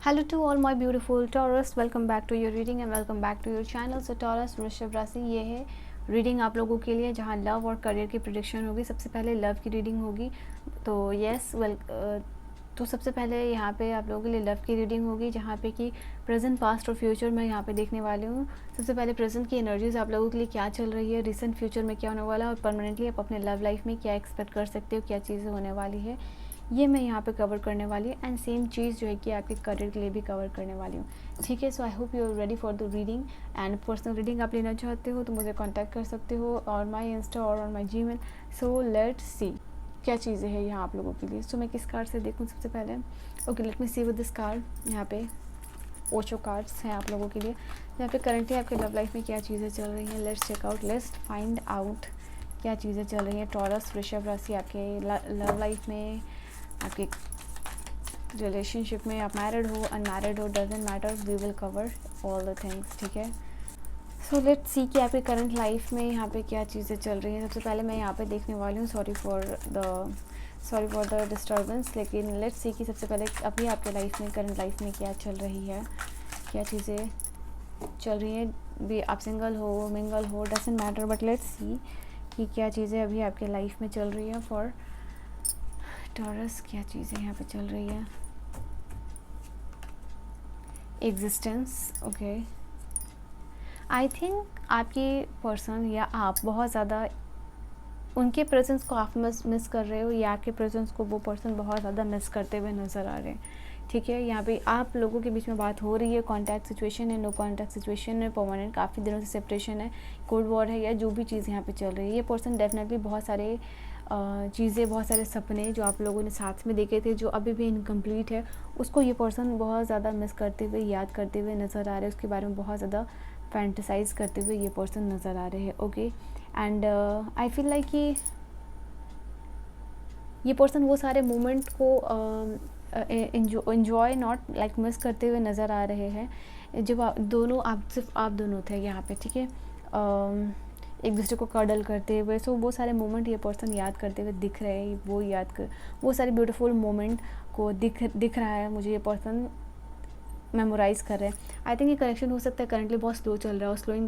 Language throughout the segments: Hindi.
Hello to all my beautiful Taurus, welcome back to your reading and welcome back to your channel. So Taurus वृषभ राशि ये है रीडिंग आप लोगों के लिए जहाँ लव और करियर की प्रेडिक्शन होगी। सबसे पहले लव की रीडिंग होगी तो सबसे पहले यहाँ पे आप लोगों के लिए लव की रीडिंग होगी जहाँ पे कि प्रेजेंट पास्ट और फ्यूचर मैं यहाँ पे देखने वाली हूँ। सबसे पहले प्रेजेंट की एनर्जीज आप लोगों के लिए क्या चल रही है, रिसेंट फ्यूचर में क्या होने वाला है और परमानेंटली आप अपने लव लाइफ में क्या एक्सपेक्ट कर सकते हो, क्या चीज़ें होने वाली है, ये मैं यहाँ पे कवर करने वाली हूँ। एंड सेम चीज़ जो है कि आपके करियर के लिए भी कवर करने वाली हूँ। ठीक है, so I hope you are ready for the reading. And personal reading आप लेना चाहते हो तो मुझे कांटेक्ट कर सकते हो और माय इंस्टा और on my Gmail. So let's see क्या चीज़ें हैं यहाँ आप लोगों के लिए। सो मैं किस कार्ड से देखूँ सबसे पहले। Okay, let me see with this card. यहाँ पे ओशो कार्ड्स हैं आप लोगों के लिए। यहाँ पे करंटली आपके लव लाइफ में क्या चीज़ें चल रही हैं। Let's check out, let's find out क्या चीज़ें चल रही हैं। टॉरस वृषभ राशि आपके लव लाइफ में, आपके रिलेशनशिप में, आप मैरिड हो अनमैरिड हो, doesn't matter, we will cover all the things. ठीक है, सो लेट्स सी कि आपके करंट लाइफ में यहाँ पे क्या चीज़ें चल रही हैं। सबसे पहले मैं यहाँ पे देखने वाली हूँ, सॉरी फॉर द डिस्टर्बेंस, लेकिन लेट्स सी कि सबसे पहले अभी आपके लाइफ में, करंट लाइफ में क्या चल रही है, क्या चीज़ें चल रही हैं। भी आप सिंगल हो, मिंगल हो, doesn't matter, but let's see कि क्या चीज़ें अभी आपके लाइफ में चल रही है फॉर टॉरस। क्या चीज़ें यहाँ पे चल रही है। एग्जिस्टेंस, ओके, आई थिंक आपकी पर्सन या आप बहुत ज़्यादा उनके प्रेजेंस को आप मिस कर रहे हो या आपके प्रेजेंस को वो पर्सन बहुत ज़्यादा मिस करते हुए नज़र आ रहे हैं। ठीक है, यहाँ पे आप लोगों के बीच में बात हो रही है, कॉन्टैक्ट सिचुएशन है, नो कॉन्टैक्ट सिचुएशन है, परमानेंट काफ़ी दिनों से सेपरेशन है, कोल्ड वॉर है, या जो भी चीज़ यहाँ पे चल रही है। ये पर्सन डेफिनेटली बहुत सारे चीज़ें, बहुत सारे सपने जो आप लोगों ने साथ में देखे थे जो अभी भी इनकम्प्लीट है, उसको ये पर्सन बहुत ज़्यादा मिस करते हुए, याद करते हुए नज़र आ रहे हैं। उसके बारे में बहुत ज़्यादा फैंटेसाइज करते हुए ये पर्सन नज़र आ रहे हैं। Okay, and I feel like कि ये पर्सन वो सारे मोमेंट को इन्जॉय नॉट लाइक मिस करते हुए नज़र आ रहे हैं जब सिर्फ आप दोनों थे यहाँ पे। ठीक है, एक दूसरे को कडल करते हुए, सो वो सारे मोमेंट ये पर्सन याद करते हुए दिख रहे हैं। वो सारे ब्यूटीफुल मोमेंट को दिख रहा है मुझे, ये पर्सन मेमोराइज़ कर रहे हैं। आई थिंक ये कनेक्शन हो सकता है करंटली बहुत स्लो चल रहा है और स्लोइंग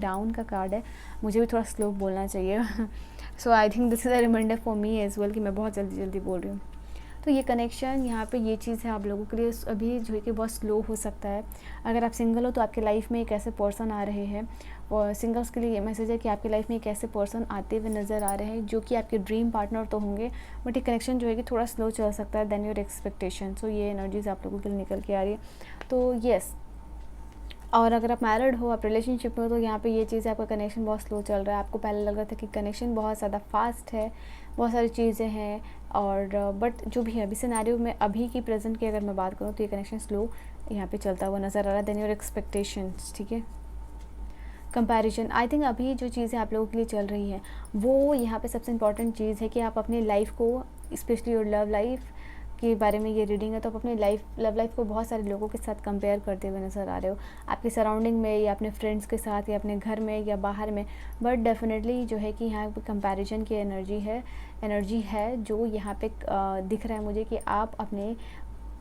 डाउन का कार्ड है। मुझे भी थोड़ा स्लो बोलना चाहिए। So I think this is a reminder for me as well कि मैं बहुत जल्दी बोल रही हूँ। तो ये कनेक्शन यहाँ पे ये चीज़ है आप लोगों के लिए अभी जो है कि बहुत स्लो हो सकता है। अगर आप सिंगल हो तो आपके लाइफ में एक ऐसे पर्सन आ रहे हैं, और सिंगल्स के लिए ये मैसेज है कि आपकी लाइफ में एक ऐसे पर्सन आते हुए नज़र आ रहे हैं जो कि आपके ड्रीम पार्टनर तो होंगे, बट ये कनेक्शन जो है कि थोड़ा स्लो चल सकता है देन योर एक्सपेक्टेशन। सो ये एनर्जीज आप लोगों के लिए निकल के आ रही है। तो येस, और अगर आप मैरिड हो, आप रिलेशनशिप में हो, तो यहाँ पे ये चीज़ है, आपका कनेक्शन बहुत स्लो चल रहा है। आपको पहले लग रहा था कि कनेक्शन बहुत ज़्यादा फास्ट है, बहुत सारी चीज़ें हैं, और बट जो भी है अभी सिनेरियो में, अभी की प्रेजेंट की अगर मैं बात करूँ तो ये कनेक्शन स्लो यहाँ पे चलता हुआ नज़र आ रहा है देन योर एक्सपेक्टेशंस। ठीक है, कंपैरिजन, आई थिंक अभी जो चीज़ें आप लोगों के लिए चल रही हैं वो यहाँ पे सबसे इंपॉर्टेंट चीज़ है कि आप अपनी लाइफ को, स्पेशली योर लव लाइफ के बारे में ये रीडिंग है, तो आप अपनी लव लाइफ को बहुत सारे लोगों के साथ कंपेयर करते हुए नज़र आ रहे हो, आपकी सराउंडिंग में या अपने फ्रेंड्स के साथ या अपने घर में या बाहर में। बट डेफिनेटली जो है कि यहाँ पे कंपैरिजन की एनर्जी है जो यहाँ पे दिख रहा है मुझे कि आप अपने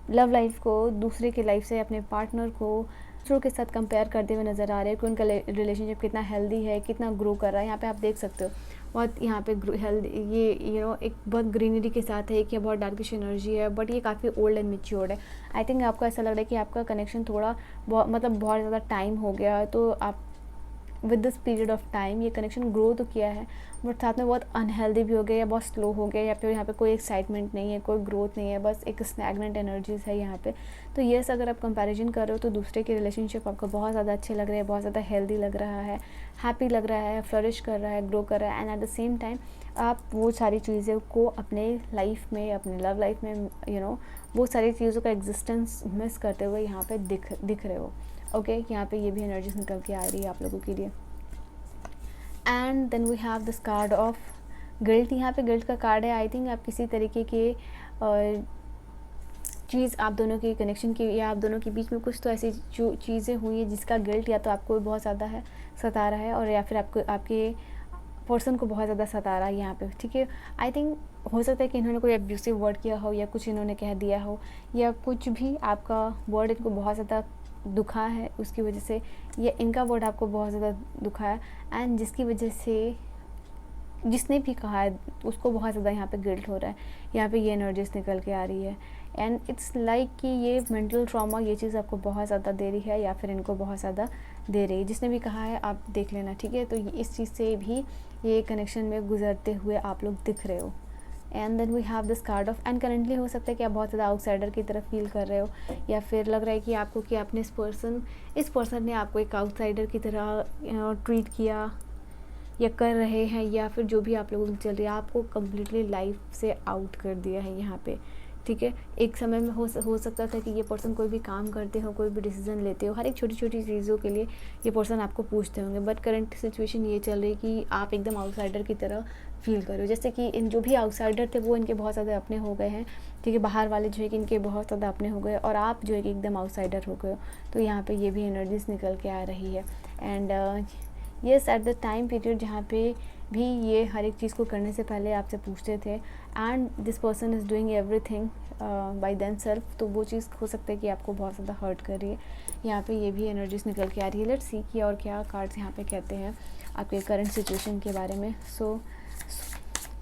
लव लाइफ को दूसरे के लाइफ से, अपने पार्टनर को दूसरों के साथ कंपेयर करते हुए नज़र आ रहे हैं कि उनका रिलेशनशिप कितना हेल्दी है, कितना ग्रो कर रहा है। यहाँ पे आप देख सकते हो बहुत यहाँ पे हेल्दी, ये एक बहुत ग्रीनरी के साथ है, एक ये बहुत डार्किश एनर्जी है, बट ये काफ़ी ओल्ड एंड मेच्योर्ड है। आई थिंक आपको ऐसा लग रहा है कि आपका कनेक्शन थोड़ा बहुत ज़्यादा टाइम हो गया है, तो आप with this period of time ये कनेक्शन ग्रो तो किया है, बट साथ में बहुत अनहेल्दी भी हो गया या बहुत स्लो हो गया, या फिर यहाँ पे कोई एक्साइटमेंट नहीं है, कोई ग्रोथ नहीं है, बस एक स्टैग्नेंट एनर्जीज है यहाँ पे। तो येस, अगर आप कंपैरिजन कर रहे हो तो दूसरे के रिलेशनशिप आपको बहुत ज़्यादा अच्छे लग रहे हैं, बहुत ज़्यादा हेल्दी लग रहा है, हैप्पी लग रहा है, फ्लरिश कर रहा है, ग्रो कर रहा है, and at the same time आप वो सारी चीज़ों को अपने लाइफ में, अपने लव लाइफ में वो सारी चीज़ों का एग्जिस्टेंस मिस करते हुए यहाँ पे दिख रहे हो। ओके, यहाँ पे ये भी एनर्जीज निकल के आ रही है आप लोगों के लिए। And then we have this card of guilt. यहाँ पे गिल्ट का कार्ड है। आई थिंक आप किसी तरीके के चीज़ आप दोनों के कनेक्शन की या आप दोनों के बीच में कुछ तो ऐसी जो चीज़ें हुई है जिसका गिल्ट या तो आपको बहुत ज़्यादा है, सता रहा है, और या फिर आपको आपके पर्सन को बहुत ज़्यादा सता रहा है यहाँ पे, ठीक है। आई थिंक हो सकता है कि इन्होंने कोई अब्यूसिव वर्ड किया हो या कुछ इन्होंने कह दिया हो या कुछ भी, आपका वर्ड इनको बहुत ज़्यादा दुखा है उसकी वजह से, या इनका वर्ड आपको बहुत ज़्यादा दुखा है एंड जिसकी वजह से जिसने भी कहा है उसको बहुत ज़्यादा यहाँ पे गिल्ट हो रहा है। यहाँ पे ये एनर्जीज निकल के आ रही है एंड इट्स लाइक कि ये मेंटल ट्रॉमा ये चीज़ आपको बहुत ज़्यादा दे रही है या फिर इनको बहुत ज़्यादा दे रही है। जिसने भी कहा है आप देख लेना, ठीक है। तो इस चीज़ से भी ये कनेक्शन में गुजरते हुए आप लोग दिख रहे हो। And then we have this card of, and currently हो सकता है कि आप बहुत ज़्यादा आउटसाइडर की तरफ फील कर रहे हो या फिर लग रहा है कि आपको कि आपने इस पर्सन ने आपको एक आउटसाइडर की तरह ट्रीट किया या कर रहे हैं, या फिर जो भी आप लोगों की चल रही है आपको कम्प्लीटली लाइफ से आउट कर दिया है यहाँ पे, ठीक है। एक समय में हो सकता था कि ये पर्सन कोई भी काम करते हो, कोई भी डिसीजन लेते हो, हर एक छोटी छोटी चीज़ों के लिए ये पर्सन आपको पूछते होंगे, बट करंट सिचुएशन ये चल रही है कि आप एकदम आउटसाइडर की तरह फील करो। जैसे कि इन जो भी आउटसाइडर थे वो इनके बहुत ज़्यादा अपने हो गए हैं, ठीक है। बाहर वाले जो है कि इनके बहुत ज़्यादा अपने हो गए और आप जो है कि एकदम आउटसाइडर हो गए हो। तो यहाँ पे ये भी एनर्जीज निकल के आ रही है and yes at the time period जहाँ पे भी ये हर एक चीज़ को करने से पहले आपसे पूछते थे and this person is doing everything by them self, तो वो चीज़ हो सकता है कि आपको बहुत ज़्यादा हर्ट कर रही है। यहाँ पे ये भी एनर्जीज निकल के आ रही है। लेट्स सी कि और क्या कार्ड्स यहाँ पे कहते हैं आपके करंट सिचुएशन के बारे में। सो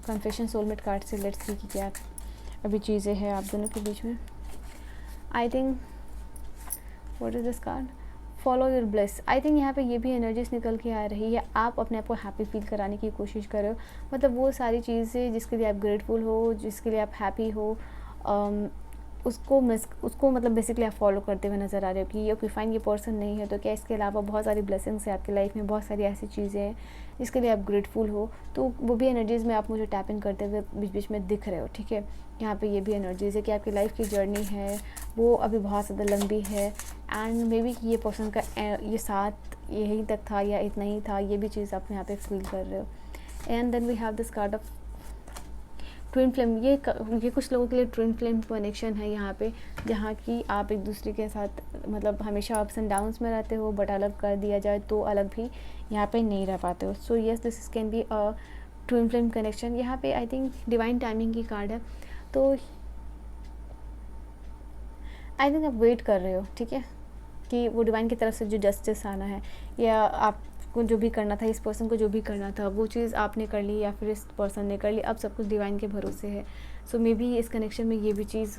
कन्फेशन सोलमेट कार्ड से लेट्स सी कि क्या अभी चीज़ें हैं आप दोनों के बीच में। I think what is this card, follow your bless. I think यहाँ पे ये भी एनर्जीज निकल के आ रही है। आप अपने आप को हैप्पी फील कराने की कोशिश कर रहे हो, मतलब वो सारी चीज़ें जिसके लिए आप ग्रेटफुल हो, जिसके लिए आप हैप्पी हो, उसको मतलब बेसिकली आप फॉलो करते हुए नज़र आ रहे हो कि ओके फाइन ये पर्सन नहीं है तो क्या इसके अलावा बहुत सारी ब्लेसिंग्स है आपकी लाइफ में, बहुत सारी ऐसी चीज़ें हैं जिसके लिए आप ग्रेटफुल हो। तो वो भी एनर्जीज़ में आप मुझे टैप इन करते हुए बीच बीच में दिख रहे हो, ठीक है। यहाँ पे ये भी एनर्जीज़ है कि आपकी लाइफ की जर्नी है वो अभी बहुत ज़्यादा लंबी है एंड मे बी ये पर्सन का ये साथ यहीं तक था या इतना ही था, ये भी चीज़ आप यहाँ पे फील कर रहे हो। And then we have this card of twin flame. ये कुछ लोगों के लिए ट्विन फ्लेम कनेक्शन है यहाँ पे, जहाँ कि आप एक दूसरे के साथ मतलब हमेशा अप्स एंड डाउन्स में रहते हो, बट अलग कर दिया जाए तो अलग भी यहाँ पे नहीं रह पाते हो। So yes this can be a twin flame connection. यहाँ पे आई थिंक डिवाइन टाइमिंग की कार्ड है, तो आई थिंक आप वेट कर रहे हो, ठीक है, कि वो डिवाइन की तरफ से जो जस्टिस आना है या आपको जो भी करना था, इस पर्सन को जो भी करना था वो चीज़ आपने कर ली या फिर इस पर्सन ने कर ली, अब सब कुछ डिवाइन के भरोसे है। सो मे बी इस कनेक्शन में ये भी चीज़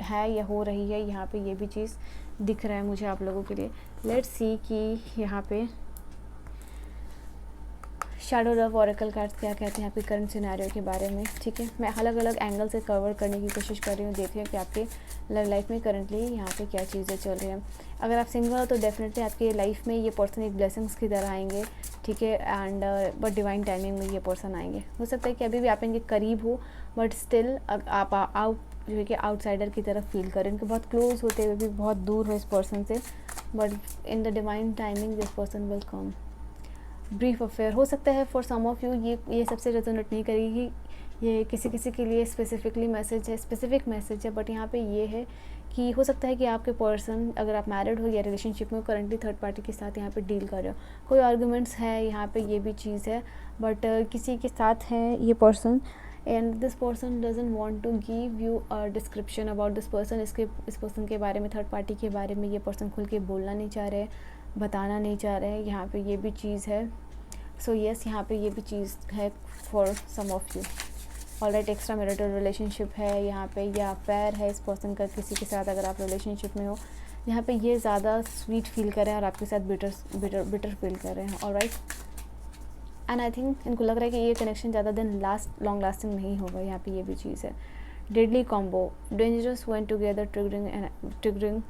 है या हो रही है। यहाँ पे ये भी चीज़ दिख रहा है मुझे आप लोगों के लिए। लेट्स सी कि यहाँ पे शैडो लव ऑरेकल कार्ड्स क्या कहते हैं आपके करंट सिनेरियो के बारे में, ठीक है। मैं अलग अलग एंगल से कवर करने की कोशिश कर रही हूँ, देखते हैं कि आपके लव लाइफ में करंटली यहाँ पे क्या चीज़ें चल रही हैं। अगर आप सिंगल हो तो डेफिनेटली आपकी लाइफ में ये पर्सन एक ब्लेसिंग्स की तरह आएंगे, ठीक है, एंड बट डिवाइन टाइमिंग में ये पर्सन आएंगे। हो सकता है कि अभी भी आप इनके करीब हो बट स्टिल आप आउट जो है कि आउटसाइडर की तरफ फील करें, इनके बहुत क्लोज होते हुए भी बहुत दूर हो इस पर्सन से, but in the divine timing this person will come. Brief affair हो सकता है फॉर सम ऑफ यू ये सबसे रेजोनेट नहीं करेगी, ये किसी के लिए स्पेसिफिकली स्पेसिफिक मैसेज है, बट यहाँ पे ये है कि हो सकता है कि आपके पर्सन, अगर आप मैरिड हो या रिलेशनशिप में हो, करंटली थर्ड पार्टी के साथ यहाँ पे डील कर रहे हो, कोई आर्गूमेंट्स है यहाँ पे, ये भी चीज़ है, बट किसी के साथ है ये person and this person doesn't want to give you a description about this person. इस पर्सन के बारे में, थर्ड पार्टी के बारे में ये पर्सन खुल के बोलना नहीं चाह रहे, बताना नहीं चाह रहे हैं। यहाँ पे ये भी चीज़ है। सो येस यहाँ पे ये भी चीज़ है for some of you. Alright, extra marital relationship है यहाँ पे या अफेयर है इस पर्सन का किसी के साथ, अगर आप रिलेशनशिप में हो, यहाँ पे ये ज़्यादा स्वीट फील कर रहे हैं और आपके साथ बिटर फील कर रहे हैं। ऑलराइट, एंड आई थिंक इनको लग रहा है कि ये कनेक्शन ज़्यादा दिन लॉन्ग लास्टिंग नहीं होगा। यहाँ पे ये भी चीज़ है। Deadly combo, dangerous when together, triggering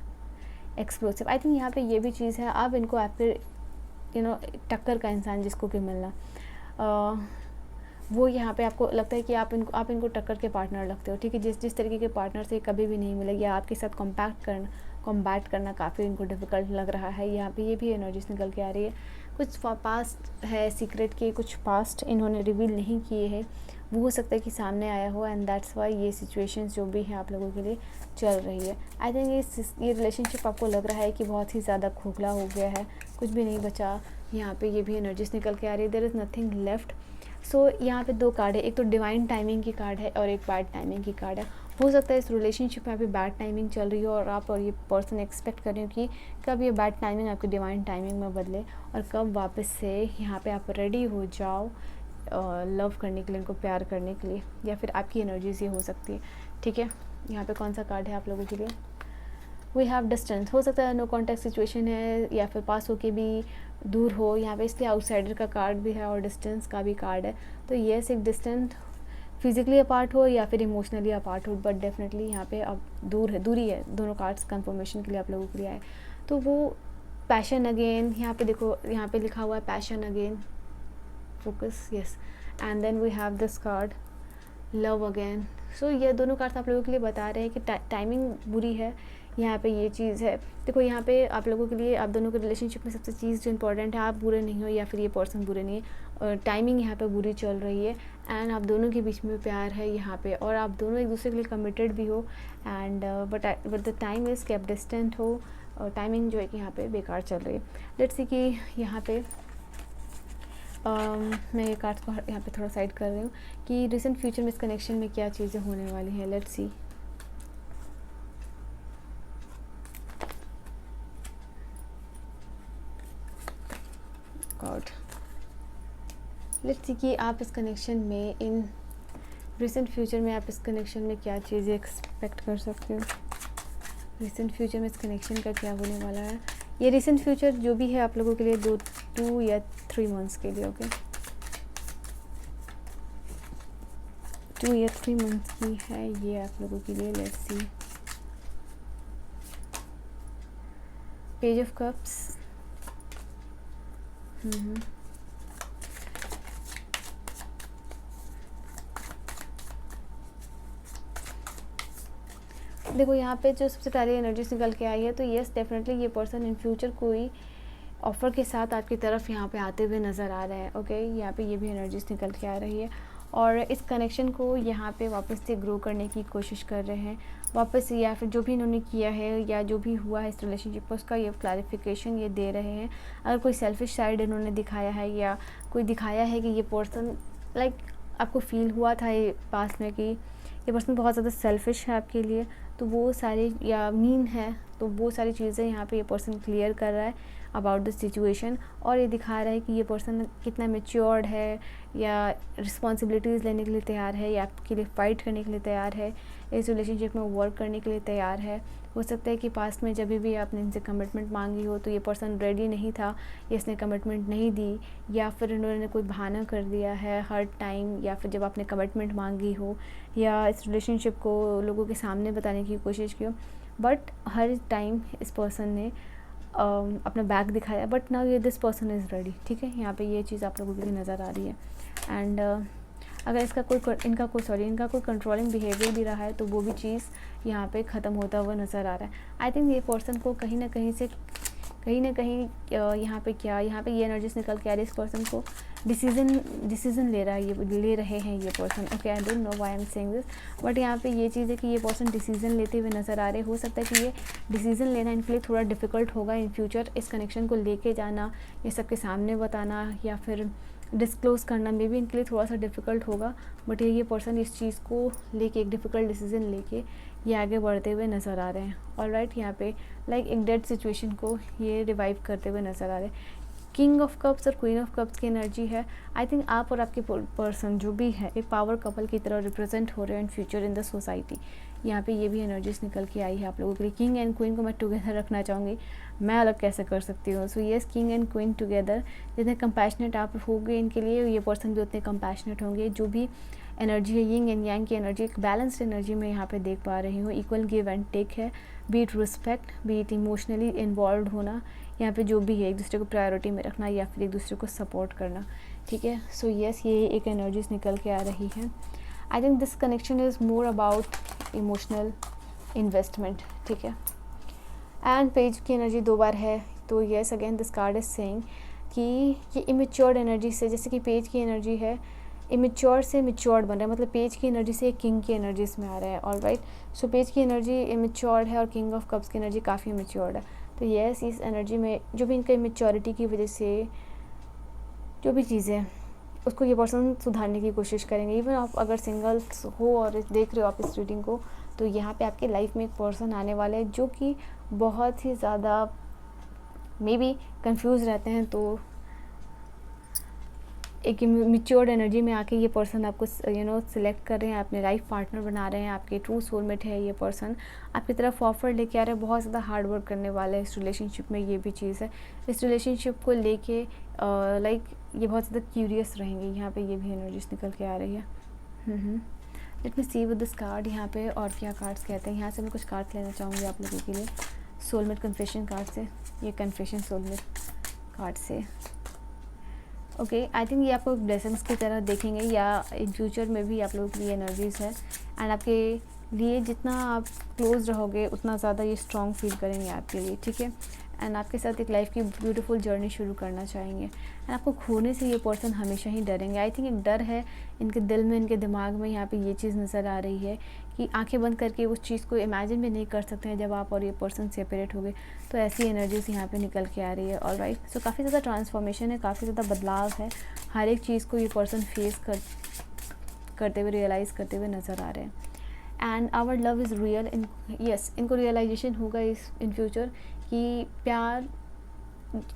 explosive. I think यहाँ पे ये भी चीज़ है, आप इनको आपके टक्कर का इंसान जिसको कि मिलना, वो यहाँ पे आपको लगता है कि आप इनको टक्कर के पार्टनर लगते हो, ठीक है। जिस तरीके के पार्टनर से कभी भी नहीं मिले या आपके साथ कॉम्बैट करना काफ़ी इनको डिफ़िकल्ट लग रहा है। यहाँ पे ये भी एनर्जीज निकल के आ रही है। कुछ पास्ट है सीक्रेट के, कुछ पास्ट इन्होंने रिवील नहीं किए हैं, वो हो सकता है कि सामने आया हो एंड दैट्स वाई ये सिचुएशंस जो भी है आप लोगों के लिए चल रही है। आई थिंक ये रिलेशनशिप आपको लग रहा है कि बहुत ही ज़्यादा खोखला हो गया है, कुछ भी नहीं बचा। यहाँ पे ये भी एनर्जीज निकल के आ रही है। There is nothing left so यहाँ पे 2 कार्ड है, एक तो डिवाइन टाइमिंग की कार्ड है और एक बैड टाइमिंग की कार्ड है। हो सकता है इस रिलेशनशिप में अभी बैड टाइमिंग चल रही हो और आप और ये पर्सन एक्सपेक्ट कर रहे हो कि कब ये बैड टाइमिंग आपकी डिवाइन टाइमिंग में बदले और कब वापस से यहाँ पे आप रेडी हो जाओ लव करने के लिए, उनको प्यार करने के लिए, या फिर आपकी एनर्जीज ये हो सकती है। ठीक है, यहाँ पे कौन सा कार्ड है आप लोगों के लिए? We have distance. हो सकता है नो कॉन्टैक्ट सिचुएशन है या फिर पास होके भी दूर हो यहाँ पे, इसलिए आउटसाइडर का कार्ड भी है और डिस्टेंस का भी कार्ड है। तो येस, एक डिस्टेंस फिजिकली अपार्ट हो या फिर इमोशनली अपार्ट हो, बट डेफिनेटली यहाँ पे अब दूरी है। दोनों कार्ड्स कंफर्मेशन के लिए आप लोगों के लिए आए। तो वो पैशन अगेन, यहाँ पे देखो, यहाँ पे लिखा हुआ है passion again, focus, yes. And then we have this card love again. So ये दोनों कार्ड्स आप लोगों के लिए बता रहे हैं कि टाइमिंग बुरी है, यहाँ पे ये चीज़ है। देखो यहाँ पे आप लोगों के लिए, आप दोनों के रिलेशनशिप में सबसे चीज़ जो इंपॉर्टेंट है, आप बुरे नहीं हो या फिर ये पर्सन बुरे नहीं है, और टाइमिंग यहाँ पे बुरी चल रही है एंड आप दोनों के बीच में प्यार है यहाँ पे, और आप दोनों एक दूसरे के लिए कमिटेड भी हो and but the time is kept distant हो, और टाइमिंग जो है कि यहाँ पे बेकार चल रही है। लेट्स सी कि यहाँ पे मैं ये कार्ड्स को यहाँ पे थोड़ा साइड कर रही हूँ कि रिसेंट फ्यूचर में इस कनेक्शन में क्या चीज़ें होने वाली हैं। Let's see. God, let's see कि आप इस कनेक्शन में, इन रिसेंट फ्यूचर में आप इस कनेक्शन में क्या चीज़ें एक्सपेक्ट कर सकते हो। रिसेंट फ्यूचर में इस कनेक्शन का क्या होने वाला है। ये रिसेंट फ्यूचर जो भी है आप लोगों के लिए 2 या 3 मंथ्स के लिए, ओके, 2 या 3 मंथ्स की है ये आप लोगों के लिए। Let's see. Page of cups, देखो यहाँ पे जो सबसे पहले एनर्जीज निकल के आई है, तो येस डेफिनेटली ये पर्सन इन फ्यूचर कोई ऑफ़र के साथ आपकी तरफ यहाँ पे आते हुए नज़र आ रहा है। ओके, यहाँ पे ये भी एनर्जीज निकल के आ रही है और इस कनेक्शन को यहाँ पे वापस से ग्रो करने की कोशिश कर रहे हैं वापस, या फिर जो भी इन्होंने किया है या जो भी हुआ है इस रिलेशनशिप में उसका ये क्लैरिफिकेशन ये दे रहे हैं। अगर कोई सेल्फिश साइड इन्होंने दिखाया है या कोई दिखाया है कि ये पर्सन लाइक आपको फील हुआ था ये पास में कि ये पर्सन बहुत ज़्यादा सेल्फिश है आपके लिए, तो वो सारी, या मीन है, तो वो सारी चीज़ें यहाँ पे ये पर्सन क्लियर कर रहा है अबाउट द सिचुएशन, और ये दिखा रहा है कि ये पर्सन कितना मैच्योर्ड है या रिस्पॉन्सिबिलिटीज़ लेने के लिए तैयार है या आपके लिए फ़ाइट करने के लिए तैयार है, इस रिलेशनशिप में वर्क करने के लिए तैयार है। हो सकता है कि पास्ट में जब भी आपने इनसे कमिटमेंट मांगी हो तो ये पर्सन रेडी नहीं था या इसने कमिटमेंट नहीं दी, या फिर इन्होंने कोई बहाना कर दिया है हर टाइम, या फिर जब आपने कमिटमेंट मांगी हो या इस रिलेशनशिप को लोगों के सामने बताने की कोशिश की हो, बट हर टाइम इस पर्सन ने अपना बैक दिखाया। बट नाउ ये दिस पर्सन इज़ रेडी। ठीक है, यहाँ पे ये चीज़ आप लोगों के लिए नज़र आ रही है। एंड अगर इनका कोई कंट्रोलिंग बिहेवियर भी रहा है तो वो भी चीज़ यहाँ पे ख़त्म होता हुआ नज़र आ रहा है। आई थिंक ये पर्सन को कहीं ना कहीं यहाँ पे ये एनर्जीज निकल के आ रही है। इस पर्सन को डिसीज़न ले रहे हैं ये person. Okay, I don't know why I am saying this, but यहाँ पे ये चीज़ है कि ये पर्सन डिसीज़न लेते हुए नज़र आ रहे हैं। हो सकता है कि ये डिसीज़न लेना इनके लिए थोड़ा डिफ़िकल्ट होगा इन फ्यूचर, इस कनेक्शन को लेके जाना, ये सबके सामने बताना या फिर डिस्क्लोज़ करना मे भी इनके लिए थोड़ा सा डिफ़िकल्ट होगा, बट ये पर्सन इस चीज़ को लेके, एक डिफ़िकल्ट डिसीज़न लेके ये आगे बढ़ते हुए नज़र आ रहे हैं। ऑलराइट, यहाँ पे लाइक एक डेड सिचुएशन को ये रिवाइव करते हुए नज़र आ रहे हैं। किंग ऑफ कप्स और क्वीन ऑफ कप्स की एनर्जी है। आई थिंक आप और आपके पर्सन जो भी है एक पावर कपल की तरह रिप्रेजेंट हो रहे हैं in future in the society. यहाँ पे ये भी एनर्जीज निकल के आई है आप लोगों के लिए। किंग एंड क्वीन को मैं टुगेदर रखना चाहूँगी, मैं अलग कैसे कर सकती हूँ। So yes, king and queen together. जितने कंपैशनेट आप होंगे इनके लिए, ये पर्सन भी उतने कंपैशनेट होंगे। जो भी एनर्जी है, यिंग एंड यांग की एनर्जी, एक बैलेंस्ड एनर्जी में यहाँ पे देख पा रही हूँ। इक्वल गिव एंड टेक है, बीट रिस्पेक्ट, बीट इमोशनली इन्वॉल्व होना, यहाँ पे जो भी है एक दूसरे को प्रायोरिटी में रखना या फिर एक दूसरे को सपोर्ट करना। ठीक है, सो येस, ये एक एनर्जीज निकल के आ रही है। I think this connection is more about emotional investment. ठीक है, एंड पेज की एनर्जी 2 बार है, तो yes again this card is saying कि ये इमेच्योर्ड एनर्जी से, जैसे कि पेज की एनर्जी है इमेच्योर से मेच्योर्ड बन रहा है, मतलब पेज की एनर्जी से किंग की एनर्जीज में आ रहा है। ऑलराइट, सो पेज की एनर्जी इमेच्योर्ड है और किंग ऑफ कप्स की एनर्जी काफ़ी इमेच्योर्ड है। तो येस, इस एनर्जी में जो भी इनका इमेच्योरिटी की वजह से जो भी चीज़ें उसको ये पर्सन सुधारने की कोशिश करेंगे। इवन आप अगर सिंगल्स हो और देख रहे हो आप इस रीडिंग को, तो यहाँ पे आपके लाइफ में एक पर्सन आने वाला है जो कि बहुत ही ज़्यादा मे बी कन्फ्यूज़ रहते हैं। तो एक मिच्योर्ड एनर्जी में आके ये पर्सन आपको सिलेक्ट कर रहे हैं, अपने लाइफ पार्टनर बना रहे हैं, आपके ट्रू सोलमेट है ये पर्सन, आपकी तरफ ऑफर लेके आ रहे हैं, बहुत ज़्यादा हार्ड वर्क करने वाले हैं इस रिलेशनशिप में। ये भी चीज़ है, इस रिलेशनशिप को लेके लाइक ये बहुत ज़्यादा क्यूरियस रहेंगे। यहाँ पे ये भी एनर्जीज निकल के आ रही है। Let me see with this card यहाँ पे और क्या कार्ड्स कहते हैं। यहाँ से मैं कुछ कार्ड्स लेना चाहूँगी आप लोगों के लिए सोलमेट कन्फेशन कार्ड से, ये कन्फेशन सोलमेट कार्ड से। ओके, आई थिंक ये आपको ब्लेसिंग्स की तरह देखेंगे, या इन फ्यूचर में भी आप लोगों की एनर्जीज़ है, एंड आपके लिए जितना आप क्लोज रहोगे उतना ज़्यादा ये स्ट्रॉन्ग फील करेंगे आपके लिए, ठीक है। एंड आपके साथ एक लाइफ की ब्यूटीफुल जर्नी शुरू करना चाहेंगे। एंड आपको खोने से ये पर्सन हमेशा ही डरेंगे। आई थिंक एक डर है इनके दिल में, इनके दिमाग में, यहाँ पे ये चीज़ नज़र आ रही है कि आंखें बंद करके उस चीज़ को इमेजिन भी नहीं कर सकते हैं जब आप और ये पर्सन सेपरेट हो गए। तो ऐसी एनर्जीज यहाँ पे निकल के आ रही है। ऑलराइट, सो काफ़ी ज़्यादा ट्रांसफॉर्मेशन है, काफ़ी ज़्यादा बदलाव है, हर एक चीज़ को ये पर्सन फेस करते हुए, रियलाइज़ करते हुए नज़र आ रहे हैं। And our love is real. Yes, इनको रियलाइजेशन होगा इन फ्यूचर कि प्यार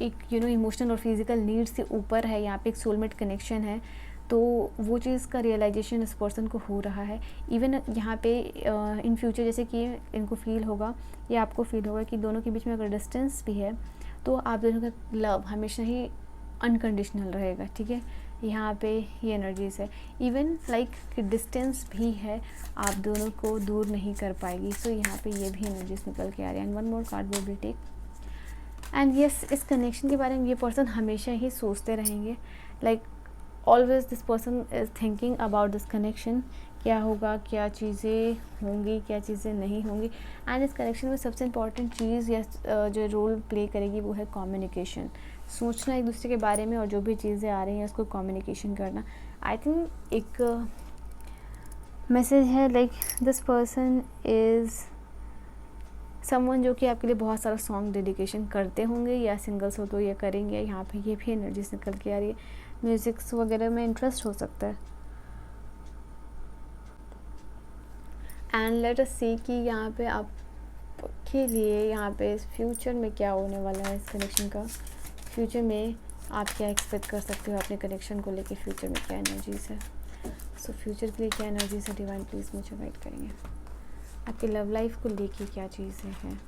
एक इमोशनल और फिज़िकल नीड्स से ऊपर है। यहाँ पे एक सोलमेट कनेक्शन है, तो वो चीज़ का रियलाइजेशन इस पर्सन को हो रहा है। इवन यहाँ पे इन फ्यूचर जैसे कि इनको फील होगा या आपको फील होगा कि दोनों के बीच में अगर डिस्टेंस भी है तो आप दोनों का लव हमेशा ही अनकंडीशनल रहेगा, ठीक है। यहाँ पे ये एनर्जीज़ है, इवन लाइक कि डिस्टेंस भी है, आप दोनों को दूर नहीं कर पाएगी। सो यहाँ पे ये भी एनर्जीज निकल के आ रही है। And one more card will be take. And yes, इस कनेक्शन के बारे में ये पर्सन हमेशा ही सोचते रहेंगे, like always this person is thinking about this connection, क्या होगा, क्या चीज़ें होंगी, क्या चीज़ें नहीं होंगी। एंड इस कनेक्शन में सबसे इम्पॉर्टेंट चीज़ या जो रोल प्ले करेगी वो है कम्युनिकेशन, सोचना एक दूसरे के बारे में, और जो भी चीज़ें आ रही हैं उसको कम्युनिकेशन करना। आई थिंक एक मैसेज है like this person is someone जो कि आपके लिए बहुत सारा सॉन्ग डेडिकेशन करते होंगे, या सिंगल्स हो तो ये करेंगे। यहाँ पे ये भी एनर्जीज निकल के आ रही है, म्यूज़िक्स वगैरह में इंटरेस्ट हो सकता है। एंड लेट अस सी कि यहाँ पे आपके लिए यहाँ पे इस फ्यूचर में क्या होने वाला है इस कनेक्शन का। फ्यूचर में आप क्या एक्सपेक्ट कर सकते हो अपने कनेक्शन को लेके, फ्यूचर में क्या एनर्जीज़ है। सो फ्यूचर के लिए क्या एनर्जीज़ है, डिवाइन प्लीज़ मुझे गाइड करेंगे। आपकी लव लाइफ को लेके क्या चीज़ें हैं।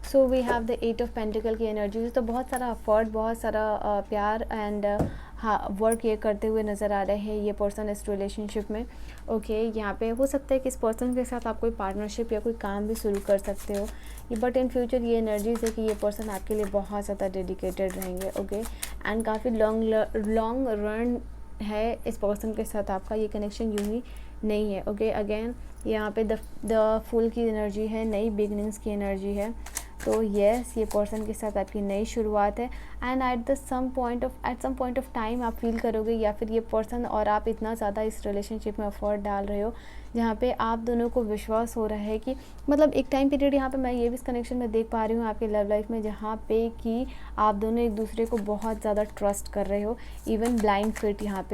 So we have the 8 of pentacles की एनर्जीज। तो बहुत सारा एफर्ट, बहुत सारा प्यार एंड वर्क ये करते हुए नज़र आ रहे हैं ये पर्सन इस रिलेशनशिप में। ओके, यहाँ पे हो सकता है कि इस पर्सन के साथ आप कोई पार्टनरशिप या कोई काम भी शुरू कर सकते हो, बट इन फ्यूचर ये एनर्जीज है कि ये पर्सन आपके लिए बहुत ज़्यादा डेडिकेटेड रहेंगे। ओके, एंड काफ़ी लॉन्ग रन है इस पर्सन के साथ आपका, ये कनेक्शन यूं ही नहीं है। ओके, अगेन यहाँ पे द फुल की एनर्जी है, नई बिगनिंग्स की एनर्जी है। तो येस, ये पर्सन के साथ आपकी नई शुरुआत है। And at some point of time आप फील करोगे, या फिर ये पर्सन और आप इतना ज़्यादा इस रिलेशनशिप में एफर्ट डाल रहे हो जहाँ पे आप दोनों को विश्वास हो रहा है कि मतलब एक टाइम पीरियड यहाँ पे मैं ये भी इस कनेक्शन में देख पा रही हूँ आपके लव लाइफ में, जहाँ पे कि आप दोनों एक दूसरे को बहुत ज़्यादा ट्रस्ट कर रहे हो। इवन ब्लाइंड फेथ यहाँ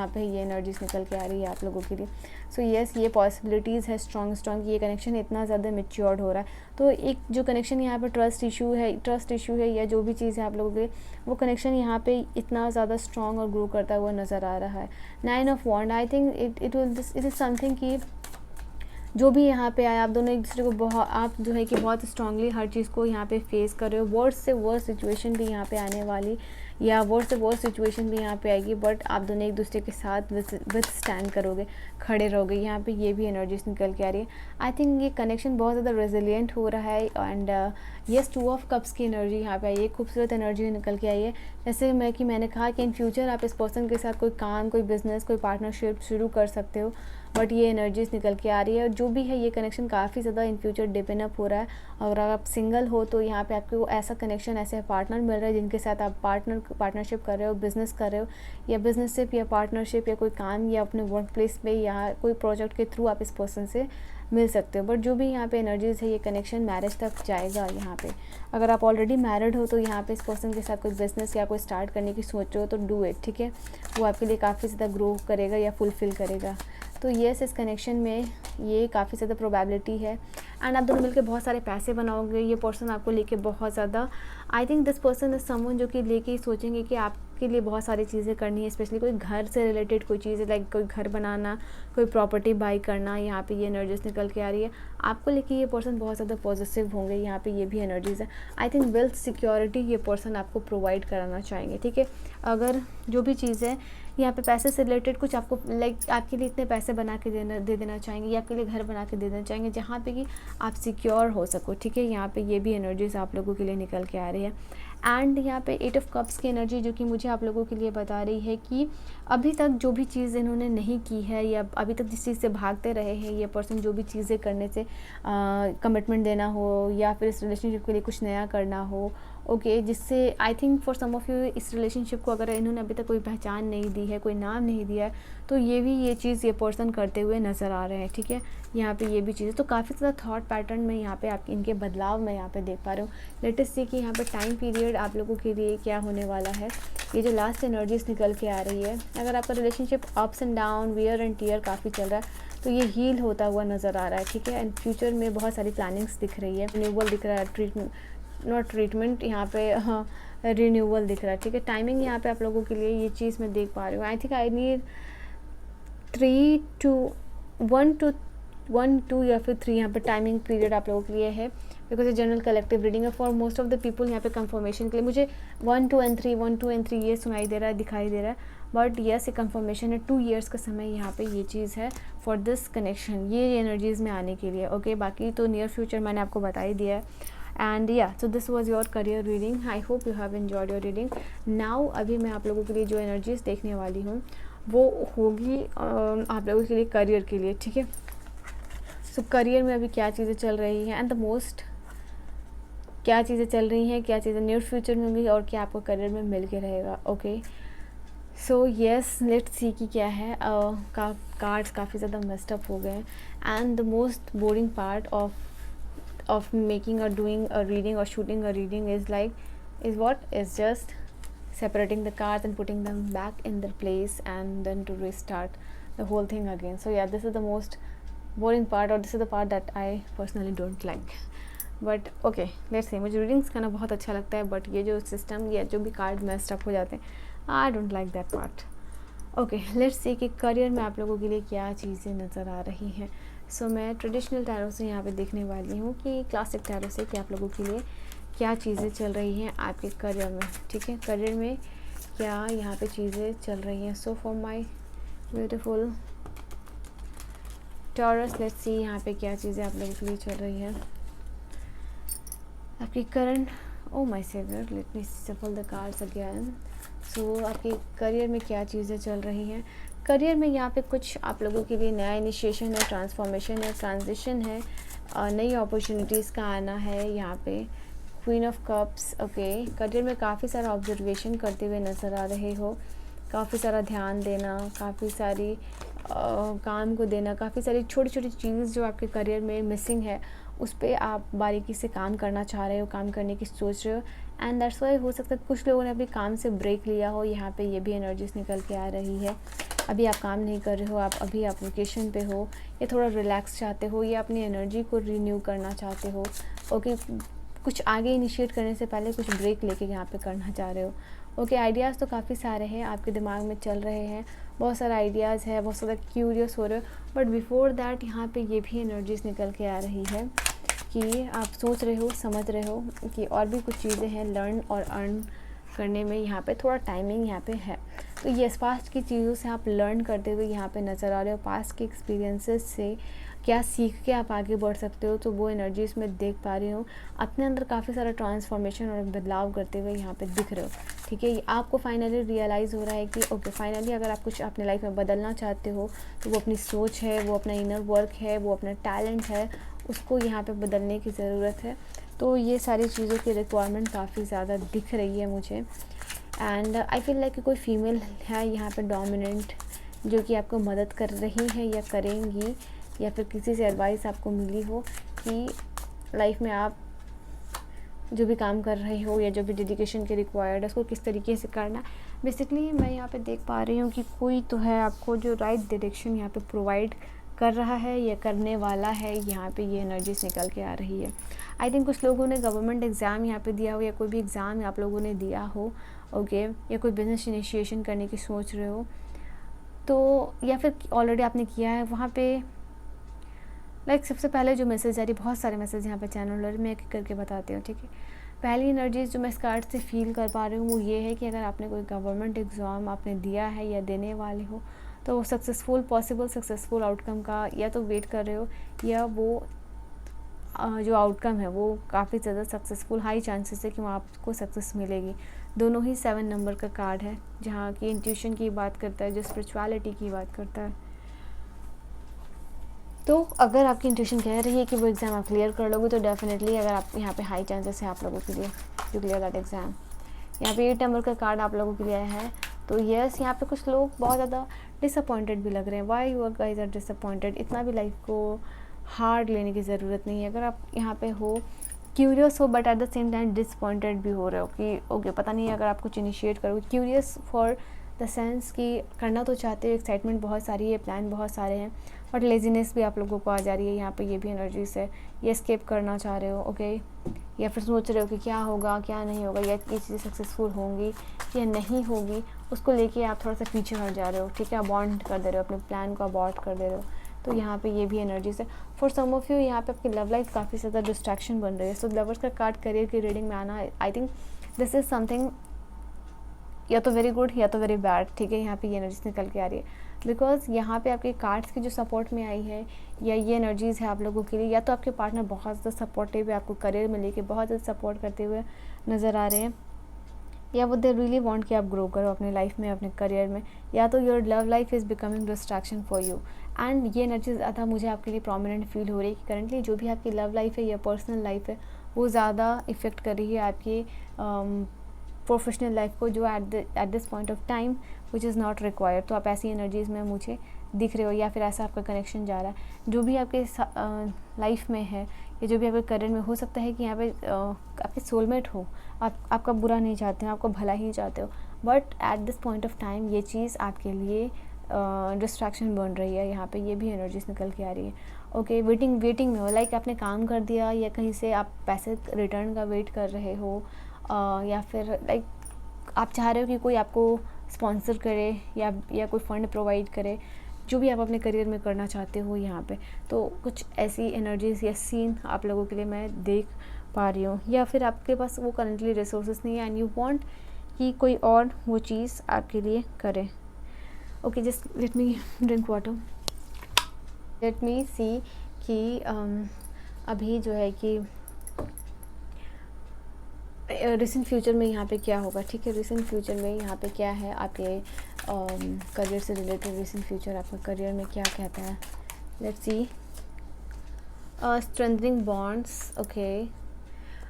पे ये एनर्जीज निकल के आ रही है आप लोगों के लिए। सो येस, ये पॉसिबिलिटीज़ है स्ट्रॉन्ग, ये कनेक्शन इतना ज़्यादा मेच्योर्ड हो रहा है। तो एक जो कनेक्शन यहाँ पे ट्रस्ट इशू है या जो भी चीज़ है आप लोगों के, वो कनेक्शन यहाँ पे इतना ज़्यादा स्ट्रॉन्ग और ग्रो करता हुआ नज़र आ रहा है। 9 of wands, I think it is something कि जो भी यहाँ पे आया, आप दोनों एक दूसरे को आप जो है कि बहुत स्ट्रांगली हर चीज़ को यहाँ पे फेस कर रहे हो। वर्स्ट से वर्स्ट सिचुएशन भी यहाँ पे आने वाली, या वर्स्ट से वर्स्ट सिचुएशन भी यहाँ पे आएगी, बट आप दोनों एक दूसरे के साथ विद स्टैंड करोगे, खड़े रहोगे। यहाँ पे ये भी एनर्जीज निकल के आ रही है। आई थिंक ये कनेक्शन बहुत ज़्यादा रेजिलिएंट हो रहा है। एंड येस, 2 ऑफ कप्स की एनर्जी यहाँ पे आई है, खूबसूरत एनर्जी निकल के आई है। जैसे मैंने कहा कि इन फ्यूचर आप इस पर्सन के साथ कोई काम, कोई बिजनेस, कोई पार्टनरशिप शुरू कर सकते हो, बट ये एनर्जीज निकल के आ रही है। और जो भी है ये कनेक्शन काफ़ी ज़्यादा इन फ्यूचर डिपेंड अप हो रहा है। और अगर आप सिंगल हो तो यहाँ पे आपको ऐसा कनेक्शन, ऐसे पार्टनर मिल रहा है जिनके साथ आप पार्टनरशिप कर रहे हो, बिज़नेस कर रहे हो, या बिजनेसशिप या पार्टनरशिप या कोई काम, या अपने वर्क प्लेस पे या कोई प्रोजेक्ट के थ्रू आप इस पर्सन से मिल सकते हो। बट जो भी यहाँ पे एनर्जीज़ है, ये कनेक्शन मैरिज तक जाएगा यहाँ पे। अगर आप ऑलरेडी मैरिड हो तो यहाँ पे इस पर्सन के साथ कोई बिज़नेस या कोई स्टार्ट करने की सोच रहे हो तो डू इट, ठीक है। वो आपके लिए काफ़ी ज़्यादा ग्रो करेगा या फुलफ़िल करेगा। तो येस, इस कनेक्शन में ये काफ़ी ज़्यादा प्रोबेबिलिटी है। एंड आप दोनों मिलकर बहुत सारे पैसे बनाओगे। ये पर्सन आपको लेके बहुत ज़्यादा, आई think this person is someone जो कि लेके ही सोचेंगे कि आपके लिए बहुत सारी चीज़ें करनी है, स्पेशली कोई घर से रिलेटेड कोई चीज़ है, लाइक कोई घर बनाना, कोई प्रॉपर्टी बाई करना। यहाँ पे ये एनर्जीज निकल के आ रही है। आपको लेके ये पर्सन बहुत ज़्यादा पॉजिटिव होंगे। यहाँ पे ये भी एनर्जीज़ है। आई थिंक वेल्थ सिक्योरिटी ये पर्सन आपको प्रोवाइड कराना चाहेंगे, ठीक है। अगर जो भी चीज़ है यहाँ पे पैसे से रिलेटेड कुछ आपको, लाइक आपके लिए इतने पैसे बना के दे देना चाहेंगे, या आपके लिए घर बना के दे देना चाहेंगे जहाँ पे कि आप सिक्योर हो सको, ठीक है। यहाँ पे ये भी एनर्जीज आप लोगों के लिए निकल के आ रही है। एंड यहाँ पे 8 ऑफ कप्स की एनर्जी जो कि मुझे आप लोगों के लिए बता रही है कि अभी तक जो भी चीज़ इन्होंने नहीं की है, या अभी तक जिस चीज़ से भागते रहे हैं ये पर्सन, जो भी चीज़ें करने से कमिटमेंट देना हो, या फिर इस रिलेशनशिप के लिए कुछ नया करना हो, ओके, जिससे I think for some of you इस रिलेशनशिप को अगर इन्होंने अभी तक कोई पहचान नहीं दी है, कोई नाम नहीं दिया है, तो ये चीज़ ये पर्सन करते हुए नज़र आ रहे हैं, ठीक है। यहाँ पे ये भी चीज़, तो काफ़ी ज़्यादा थॉट पैटर्न में यहाँ पे आप इनके बदलाव मैं यहाँ पे देख पा रही हूँ। लेटेस्ट सी कि यहाँ पे टाइम पीरियड आप लोगों के लिए क्या होने वाला है। ये जो लास्ट एनर्जीज निकल के आ रही है, अगर आपका relationship ups and down, wear and tear काफ़ी चल रहा है, तो ये हील होता हुआ नज़र आ रहा है, ठीक है। एंड फ्यूचर में बहुत सारी प्लानिंग्स दिख रही है। रिन्यूअल दिख रहा है, ट्रीटमेंट यहाँ पे, हाँ, रिन्यूअल दिख रहा है, ठीक है। टाइमिंग यहाँ पे आप लोगों के लिए ये चीज़ मैं देख पा रही हूँ। आई थिंक आई नीड 1 2 या फिर 3 यहाँ पे टाइमिंग पीरियड आप लोगों के लिए है, बिकॉज ये जनरल कलेक्टिव रीडिंग है for most of the people. यहाँ पे कंफर्मेशन के लिए मुझे 1 2 एंड 3 ये सुनाई दे रहा है, दिखाई दे रहा है। बट यस, ये कंफर्मेशन है 2 years का समय यहाँ पे ये चीज़ है फॉर दिस कनेक्शन, ये एनर्जीज़ में आने के लिए, ओके। बाकी तो नियर फ्यूचर मैंने आपको बता ही दिया है। एंड या, so this was your career reading. I hope you have enjoyed your reading. Now अभी मैं आप लोगों के लिए जो एनर्जीज देखने वाली हूँ वो होगी आप लोगों के लिए करियर के लिए, ठीक है। सो करियर में अभी क्या चीज़ें चल रही हैं, एंड द मोस्ट क्या चीज़ें चल रही हैं, क्या चीज़ें नियर फ्यूचर में होंगी, और क्या आपको करियर में मिल के रहेगा, okay. So yes, let's see कि क्या है। कार्ड्स काफ़ी ज़्यादा मेस्ड अप हो गए हैं, and the most boring part of making or doing a reading or shooting a reading is just separating the cards and putting them back in their place, and then to restart the whole thing again. So yeah, this is the most boring part, or this is the part that I personally don't like. But okay, let's see. मुझे रीडिंग्स करना बहुत अच्छा लगता है, बट ये जो सिस्टम या जो भी कार्ड मेस्ड अप हो जाते हैं, I don't like that part. Okay, let's see कि करियर में आप लोगों के लिए क्या चीज़ें नज़र आ रही हैं। सो मैं ट्रेडिशनल टैरो से यहाँ पे देखने वाली हूँ कि क्लासिक टैरो से कि आप लोगों के लिए क्या चीज़ें चल रही हैं आपके करियर में, ठीक है। करियर में क्या यहाँ पे चीज़ें चल रही हैं। So for my beautiful taurus, let's see यहाँ पे क्या चीज़ें आप लोगों के लिए चल रही हैं आपकी current, oh my saviour, let me shuffle the cards again. सो आपके करियर में क्या चीज़ें चल रही हैं। करियर में यहाँ पे कुछ आप लोगों के लिए नया इनिशिएशन है, ट्रांसफॉर्मेशन है, ट्रांजिशन है, नई अपॉर्चुनिटीज़ का आना है। यहाँ पे queen of cups, okay. Career में काफ़ी सारा ऑब्जर्वेशन करते हुए नज़र आ रहे हो, काफ़ी सारा ध्यान देना, काफ़ी सारी काम को देना, काफ़ी सारी छोटी छोटी चीज़ जो आपके करियर में मिसिंग है उस पर आप बारीकी से काम करना चाह रहे हो, काम करने की सोच रहे हो। एंड दैट्स वाई हो सकता है कुछ लोगों ने अभी काम से ब्रेक लिया हो। यहाँ पे ये भी एनर्जीज निकल के आ रही है। अभी आप काम नहीं कर रहे हो, आप अभी आप वेकेशन पे हो, या थोड़ा रिलैक्स चाहते हो, या अपनी एनर्जी को रिन्यू करना चाहते हो, ओके। कुछ आगे इनिशिएट करने से पहले कुछ ब्रेक लेके यहाँ पे करना चाह रहे हो, ओके। आइडियाज़ तो काफ़ी सारे हैं आपके दिमाग में चल रहे हैं, बहुत सारे आइडियाज़ है, बहुत ज़्यादा क्यूरियस हो रहे हो। बट बिफोर दैट यहाँ पे ये भी एनर्जीज निकल के आ रही है कि आप सोच रहे हो, समझ रहे हो कि और भी कुछ चीज़ें हैं लर्न और अर्न करने में। यहाँ पे थोड़ा टाइमिंग यहाँ पे है। तो ये पास्ट की चीज़ों से आप लर्न करते हुए यहाँ पे नज़र आ रहे हो। पास्ट के एक्सपीरियंसेस से क्या सीख के आप आगे बढ़ सकते हो, तो वो एनर्जीज में देख पा रही हूँ। अपने अंदर काफ़ी सारा ट्रांसफॉर्मेशन और बदलाव करते हुए यहाँ पे दिख रहे हो, ठीक है। आपको फाइनली रियलाइज़ हो रहा है कि ओके, फाइनली अगर आप कुछ अपने लाइफ में बदलना चाहते हो तो वो अपनी सोच है, वो अपना इनर वर्क है, वो अपना टैलेंट है, उसको यहाँ पे बदलने की ज़रूरत है। तो ये सारी चीज़ों की रिक्वायरमेंट काफ़ी ज़्यादा दिख रही है मुझे। एंड आई फील लाइक कोई फीमेल है यहाँ पे डोमिनेंट, जो कि आपको मदद कर रही है या करेंगी या फिर किसी से एडवाइस आपको मिली हो कि लाइफ में आप जो भी काम कर रहे हो या जो भी डेडिकेशन के रिक्वायर्ड है उसको किस तरीके से करना। बेसिकली मैं यहाँ पे देख पा रही हूँ कि कोई तो है आपको जो राइट डायरेक्शन यहाँ पे प्रोवाइड कर रहा है या करने वाला है, यहाँ पे ये एनर्जीज निकल के आ रही है। आई थिंक कुछ लोगों ने गवर्नमेंट एग्ज़ाम यहाँ पे दिया हो या कोई भी एग्ज़ाम आप लोगों ने दिया हो, ओके, या कोई बिज़नेस इनिशिएशन करने की सोच रहे हो तो, या फिर ऑलरेडी आपने किया है वहाँ पे। सबसे पहले जो मैसेज आ रही, बहुत सारे मैसेज यहाँ पे चैनल मैं एक करके बताती हूँ, ठीक है। पहली एनर्जीज जो मैं इस कार्ड से फील कर पा रही हूँ वो ये है कि अगर आपने कोई गवर्नमेंट एग्ज़ाम आपने दिया है या देने वाले हो तो वो सक्सेसफुल आउटकम का या तो वेट कर रहे हो, या वो जो आउटकम है वो काफ़ी ज़्यादा सक्सेसफुल, हाई चांसेस है कि वहाँ आपको सक्सेस मिलेगी। दोनों ही 7 नंबर का कार्ड है, जहाँ की इंट्यूशन की बात करता है, जो स्पिरिचुअलिटी की बात करता है। तो अगर आपकी इंट्यूशन कह रही है कि वो एग्ज़ाम आप क्लियर कर लोगे तो डेफिनेटली अगर आप यहाँ पे हाई चांसेस है आप लोगों के लिए टू क्लियर दैट एग्ज़ाम। यहाँ पे 8 नंबर का कार्ड आप लोगों के लिए है, तो यस यहाँ पे कुछ लोग बहुत ज़्यादा डिसअपॉइंटेड भी लग रहे हैं। Why you guys are disappointed? इतना भी लाइफ को हार्ड लेने की ज़रूरत नहीं है। अगर आप यहाँ पे हो क्यूरियस हो but at the same time disappointed भी हो रहे हो कि ओके पता नहीं अगर आप कुछ इनिशिएट करोगे, क्यूरियस फॉर द सेंस कि करना तो चाहते हो, एक्साइटमेंट बहुत सारी है, प्लान बहुत सारे हैं, बट लेजीनेस भी आप लोगों को आ जा रही है। यहाँ पे ये भी एनर्जीज है, ये एस्केप करना चाह रहे हो, ओके, या फिर सोच रहे हो कि क्या होगा क्या नहीं होगा, या ये चीज़ें सक्सेसफुल होंगी या नहीं होगी, उसको लेके आप थोड़ा सा पीछे हट जा रहे हो, ठीक है, अबॉर्ट कर दे रहे हो, अपने प्लान को अबॉर्ट कर दे रहे हो। तो यहाँ पे ये भी एनर्जीज है। फॉर सम ऑफ यू यहाँ पे आपकी लव लाइफ काफ़ी ज़्यादा डिस्ट्रैक्शन बन रही है। सो लवर्स का कार्ड करियर की रीडिंग में आना, आई थिंक दिस इज़ समथिंग या तो वेरी गुड या तो वेरी बैड, ठीक है। यहाँ पे ये एनर्जीज निकल के आ रही है बिकॉज यहाँ पे आपके कार्ड्स की जो सपोर्ट में आई है या ये एनर्जीज़ है आप लोगों के लिए, या तो आपके पार्टनर बहुत ज़्यादा सपोर्टिव है, आपको करियर में लेके बहुत ज़्यादा सपोर्ट करते हुए नज़र आ रहे हैं, या वो दे रियली वांट कि आप ग्रो करो अपने लाइफ में, अपने करियर में, या तो your love life is becoming distraction for you. And ये एनर्जी ज़्यादा मुझे आपके लिए प्रोमिनेंट फील हो रही है कि करंटली जो भी आपकी लव लाइफ है या पर्सनल लाइफ है वो ज़्यादा इफ़ेक्ट कर रही है आपकी प्रोफेशनल लाइफ को, जो at this point of time which is not required. तो आप ऐसी एनर्जीज़ में मुझे दिख रहे हो, या फिर ऐसा आपका कनेक्शन जा रहा है जो भी आपके लाइफ में है या जो भी आपके करियर में। हो सकता है कि यहाँ पे आपके सोलमेट हो, आपका बुरा नहीं चाहते हो, आपको भला ही चाहते हो, but at this point of time ये चीज़ आपके लिए डिस्ट्रैक्शन बन रही है। यहाँ पे ये भी एनर्जीज निकल के आ रही है, ओके। वेटिंग में हो, लाइक आपने काम कर दिया या कहीं से आप पैसे रिटर्न का वेट कर रहे हो, या फिर लाइक आप चाह रहे हो कि कोई आपको स्पॉन्सर करे या कोई फंड प्रोवाइड करे, जो भी आप अपने करियर में करना चाहते हो यहाँ पे। तो कुछ ऐसी एनर्जीज या सीन आप लोगों के लिए मैं देख पा रही हूँ, या फिर आपके पास वो करंटली रिसोर्सेज नहीं है एंड यू वांट कि कोई और वो चीज़ आपके लिए करे। Okay, just let me drink water, let me see कि अभी जो है कि रिसेंट फ्यूचर में यहाँ पे क्या होगा, ठीक है। रिसेंट फ्यूचर में यहाँ पे क्या है आपके करियर से रिलेटेड, रिसेंट फ्यूचर आपका करियर में क्या कहता है, let's see. Strengthening bonds, okay.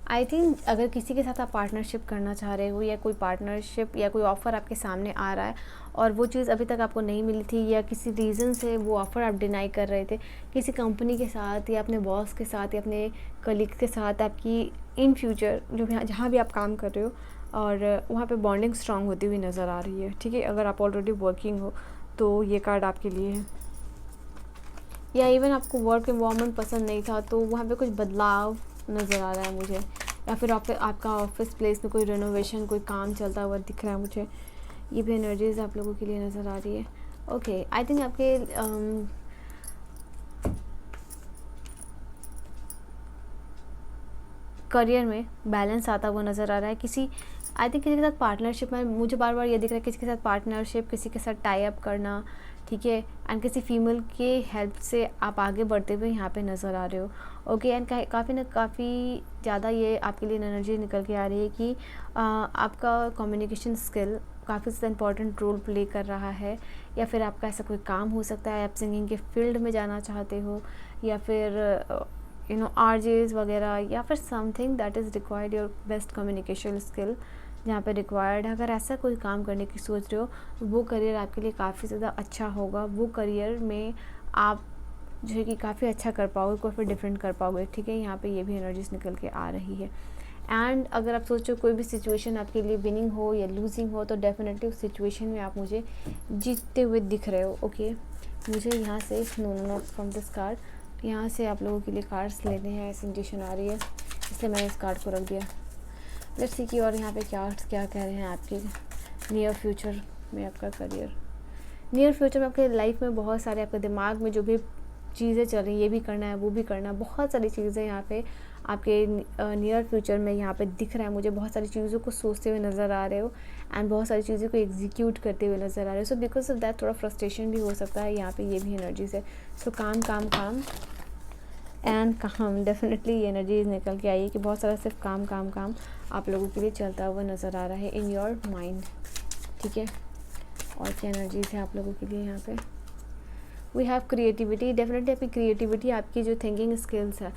I think अगर किसी के साथ आप पार्टनरशिप करना चाह रहे हो या कोई पार्टनरशिप या कोई ऑफ़र आपके सामने आ रहा है और वो चीज़ अभी तक आपको नहीं मिली थी, या किसी रीज़न से वो ऑफ़र आप डिनाई कर रहे थे किसी कंपनी के साथ या अपने बॉस के साथ या अपने कलीग के साथ, आपकी इन फ्यूचर जो भी जहाँ भी आप काम कर रहे हो और वहाँ पे बॉन्डिंग स्ट्रांग होती हुई नज़र आ रही है, ठीक है। अगर आप ऑलरेडी वर्किंग हो तो ये कार्ड आपके लिए है। या इवन आपको वर्क एनवायरनमेंट पसंद नहीं था तो वहाँ पे कुछ बदलाव नज़र आ रहा है मुझे, या फिर आपका ऑफिस प्लेस में कोई रेनोवेशन कोई काम चलता हुआ दिख रहा है मुझे। ये भी एनर्जीज आप लोगों के लिए नज़र आ रही है, ओके। आई थिंक आपके करियर में बैलेंस आता हुआ नज़र आ रहा है। किसी के साथ पार्टनरशिप में मुझे बार बार ये दिख रहा है, किसी के साथ पार्टनरशिप, किसी के साथ टाई अप करना, ठीक है। एंड किसी फीमेल के हेल्प से आप आगे बढ़ते हुए यहाँ पे नज़र आ रहे हो, ओके। एंड काफ़ी ज़्यादा ये आपके लिए एनर्जी निकल के आ रही है कि आपका कम्युनिकेशन स्किल काफ़ी ज़्यादा इंपॉर्टेंट रोल प्ले कर रहा है, या फिर आपका ऐसा कोई काम हो सकता है, आप सिंगिंग के फील्ड में जाना चाहते हो, या फिर आरजेज वगैरह, या फिर something that is required your best communication skill जहाँ पे रिक्वायर्ड है। अगर ऐसा कोई काम करने की सोच रहे हो तो वो करियर आपके लिए काफ़ी ज़्यादा अच्छा होगा। वो करियर में आप जो है कि काफ़ी अच्छा कर पाओगे, काफ़ी डिफरेंट कर पाओगे, ठीक है। यहाँ पे ये भी एनर्जीज निकल के आ रही है। एंड अगर आप सोचो कोई भी सिचुएशन आपके लिए विनिंग हो या लूजिंग हो, तो डेफिनेटली उस सिचुएशन में आप मुझे जीतते हुए दिख रहे हो, ओके। मुझे यहाँ से नो फ्रॉम दिस कार्ड, यहाँ से आप लोगों के लिए कार्ड्स लेने हैं, ऐसी इंट्यूशन आ रही है, इसलिए मैंने इस कार्ड को रख दिया। लेट्स सी कि और यहाँ पे कार्ड्स क्या कह रहे हैं आपके नियर फ्यूचर में, आपका करियर। नियर फ्यूचर में आपके लाइफ में बहुत सारे आपके दिमाग में जो भी चीज़ें चल रही हैं, ये भी करना है, वो भी करना है, बहुत सारी चीज़ें यहाँ पे आपके नियर फ्यूचर में यहाँ पे दिख रहा है मुझे। बहुत सारी चीज़ों को सोचते हुए नज़र आ रहे हो एंड बहुत सारी चीज़ों को एग्जीक्यूट करते हुए नज़र आ रहे हो। सो बिकॉज ऑफ दैट थोड़ा फ्रस्ट्रेशन भी हो सकता है, यहाँ पे ये भी एनर्जीज है। सो काम काम काम एंड काम, डेफिनेटली ये एनर्जी निकल के आई है कि बहुत सारा सिर्फ काम काम काम आप लोगों के लिए चलता हुआ नज़र आ रहा है इन योर माइंड, ठीक है। और क्या एनर्जीज है आप लोगों के लिए यहाँ पे? वी हैव क्रिएटिविटी, डेफिनेटली आपकी क्रिएटिविटी, आपकी जो थिंकिंग स्किल्स है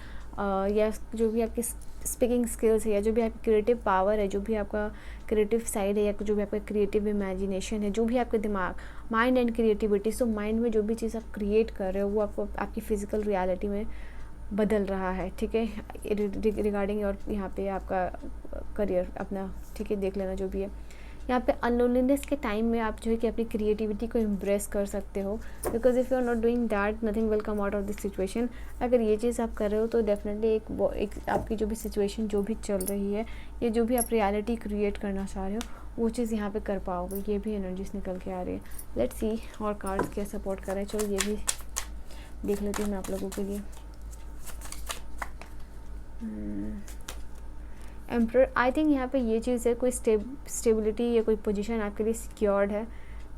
या जो भी आपकी स्पीकिंग स्किल्स है या जो भी आपकी क्रिएटिव पावर है, जो भी आपका क्रिएटिव साइड है या जो भी आपका क्रिएटिव इमेजिनेशन है, जो भी आपके दिमाग, mind and creativity, so mind में जो भी चीज़ आप क्रिएट कर रहे हो वो आपको आपकी फिजिकल रियलिटी में बदल रहा है, ठीक है। रिगार्डिंग और यहाँ पे आपका करियर अपना, ठीक है, देख लेना जो भी है। यहाँ पे अनलोनलीनेस के टाइम में आप जो है कि अपनी क्रिएटिविटी को इम्प्रेस कर सकते हो, because if you are not doing that nothing will come out of this situation. अगर ये चीज़ आप कर रहे हो तो डेफिनेटली एक आपकी जो भी सिचुएशन जो भी चल रही है या जो भी आप रियलिटी क्रिएट करना चाह रहे हो वो चीज़ यहाँ पे कर पाओगे। ये भी एनर्जीज निकल के आ रही है। लेट्स सी और कार्ड्स क्या सपोर्ट कर रहे हैं। चलो ये भी देख लेती हूँ मैं आप लोगों के लिए। एम्परर, आई थिंक यहाँ पे ये चीज़ है, कोई स्टेबिलिटी या कोई पोजीशन आपके लिए सिक्योर्ड है,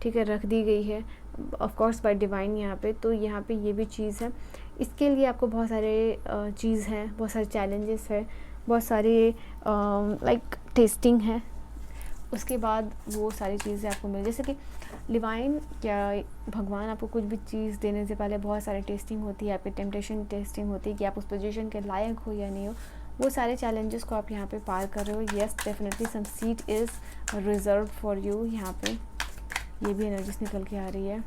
ठीक है, रख दी गई है ऑफ कोर्स बाय डिवाइन यहाँ पे। तो यहाँ पे ये भी चीज़ है, इसके लिए आपको बहुत सारे चीज़ हैं, बहुत सारे चैलेंजेस है, बहुत सारे लाइक टेस्टिंग है, उसके बाद वो सारी चीज़ें आपको मिल, जैसे कि डिवाइन या भगवान आपको कुछ भी चीज़ देने से पहले बहुत सारी टेस्टिंग होती है, आपकी टेम्पटेशन टेस्टिंग होती है कि आप उस पोजीशन के लायक हो या नहीं हो। वो सारे चैलेंजेस को आप यहाँ पे पार कर रहे हो। Yes, definitely some seat is reserve for you. यहाँ पे ये भी एनर्जीज निकल के आ रही है।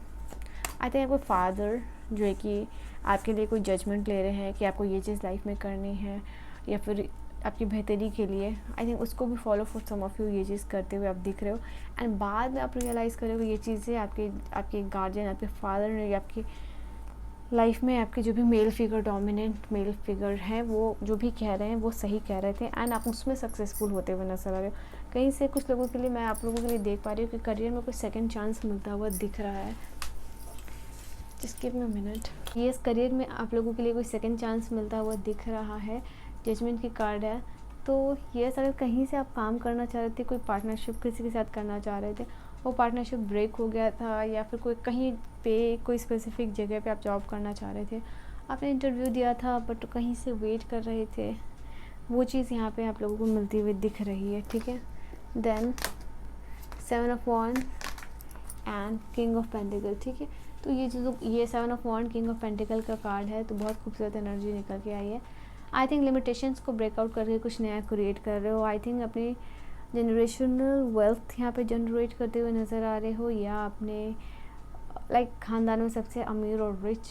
आई थिंक आपको फादर जो है कि आपके लिए कोई जजमेंट ले रहे हैं कि आपको ये चीज़ लाइफ में करनी है या फिर आपकी बेहतरी के लिए, आई थिंक उसको भी follow for some of you ये चीज़ करते हुए आप दिख रहे हो। एंड बाद में आप रियलाइज़ करोगे ये चीज़ें आपके गार्जियन, आपके फादर ने या आपकी लाइफ में आपके जो भी male figure, dominant male figure हैं, वो जो भी कह रहे हैं वो सही कह रहे थे एंड आप उसमें सक्सेसफुल होते हुए नजर आ रहे हो। कहीं से कुछ लोगों के लिए, मैं आप लोगों के लिए देख पा रही हूँ कि करियर में कोई सेकंड चांस मिलता हुआ दिख रहा है। Just give me minute. ये इस करियर में आप लोगों के लिए कोई सेकंड चांस मिलता हुआ दिख रहा है। जजमेंट की कार्ड है। तो ये अगर कहीं से आप काम करना चाह रहे थे, कोई पार्टनरशिप किसी के साथ करना चाह रहे थे, वो पार्टनरशिप ब्रेक हो गया था या फिर कोई कहीं पे कोई स्पेसिफिक जगह पे आप जॉब करना चाह रहे थे, आपने इंटरव्यू दिया था बट कहीं से वेट कर रहे थे, वो चीज़ यहाँ पे आप लोगों को मिलती हुई दिख रही है, ठीक है। Then 7 of wand and king of pentacle, ठीक है। तो ये चीज़, ये 7 of wand king of pentacle का कार्ड है, तो बहुत खूबसूरत एनर्जी निकल के आई है। आई थिंक लिमिटेशंस को ब्रेकआउट करके कुछ नया क्रिएट कर रहे हो। आई थिंक अपनी जनरेशनल वेल्थ यहाँ पे जनरेट करते हुए नज़र आ रहे हो, या अपने लाइक खानदान में सबसे अमीर और रिच